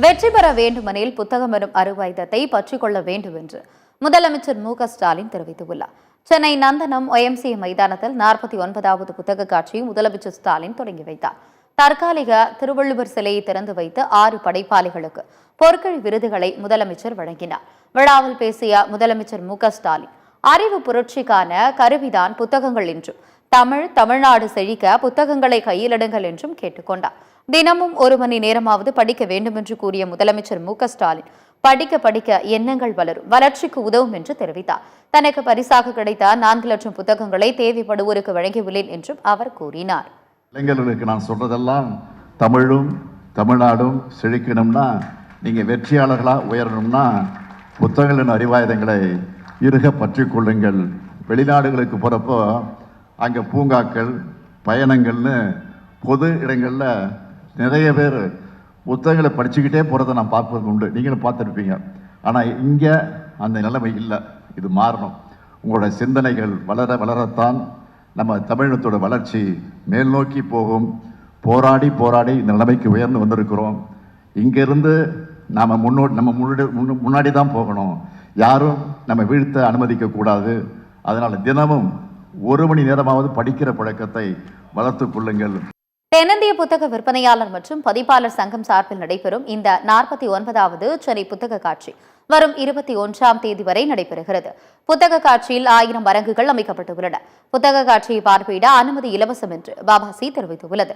வெற்றி பெற வேண்டுமெனில் புத்தகம் எனும் அருவாயுதத்தை பற்றிக் கொள்ள வேண்டும் என்று முதலமைச்சர் மு.க.ஸ்டாலின் தெரிவித்துள்ளார். சென்னை நந்தனம் OMCA மைதானத்தில் 49வது புத்தக காட்சியை முதலமைச்சர் ஸ்டாலின் தொடங்கி வைத்தார். தற்காலிக திருவள்ளுவர் சிலையை திறந்து வைத்து 6 படைப்பாளிகளுக்கு பொற்கழி விருதுகளை முதலமைச்சர் வழங்கினார். விழாவில் பேசிய முதலமைச்சர் மு.க.ஸ்டாலின், அறிவு புரட்சிக்கான கருவிதான் புத்தகங்கள் என்றும், தமிழ்நாடு செழிக்க புத்தகங்களை கையிலிடுங்கள் என்றும் கேட்டுக்கொண்டார். தினமும் 1 மணி நேரமாவது படிக்க வேண்டும் என்று கூறிய முதலமைச்சர் மு.க.ஸ்டாலின், படிக்க படிக்க எண்ணங்கள் வளரும், வளர்ச்சிக்கு உதவும் என்று தெரிவித்தார். தனக்கு பரிசாக கிடைத்த 4 லட்சம் புத்தகங்களை தேவைப்படுவோருக்கு வழங்கியுள்ளேன் என்றும் அவர் கூறினார். இளைஞர்களுக்கு நான் சொல்றதெல்லாம், தமிழும் தமிழ்நாடும் செழிக்கணும்னா, நீங்க வெற்றியாளர்களா உயரணும்னா புத்தகங்களின் அறிவாயுதங்களை இறுக பற்றிக் கொள்ளுங்கள். வெளிநாடுகளுக்கு போறப்போ அங்க பூங்காக்கள், பயணங்கள்னு பொது இடங்கள்ல நிறைய பேர் புத்தகங்களை படிச்சுக்கிட்டே போகிறத நான் பார்ப்பது உண்டு. நீங்களும் பார்த்துருப்பீங்க. ஆனால் இங்கே அந்த நிலைமை இல்லை. இது மாறணும். உங்களோட சிந்தனைகள் வளர வளரத்தான் நம்ம தமிழினத்தோட வளர்ச்சி மேல் நோக்கி போகும். போராடி போராடி இந்த நிலைமைக்கு உயர்ந்து வந்திருக்கிறோம். இங்கேருந்து நாம் முன்னாடி தான் போகணும். யாரும் நம்ம வீழ்த்த அனுமதிக்கக்கூடாது. அதனால் தினமும் 1 மணி நேரமாவது படிக்கிற பழக்கத்தை வளர்த்து கொள்ளுங்கள். தென்னிந்திய புத்தக விற்பனையாளர் மற்றும் பதிப்பாளர் சங்கம் சார்பில் நடைபெறும் இந்த 49வது சென்னை புத்தக காட்சி வரும் 21ஆம் தேதி வரை நடைபெறுகிறது. புத்தக காட்சியில் 1000 அரங்குகள் அமைக்கப்பட்டுள்ளன. புத்தக காட்சியை பார்வையிட அனுமதி இலவசம் என்று பாபாசி தெரிவித்துள்ளது.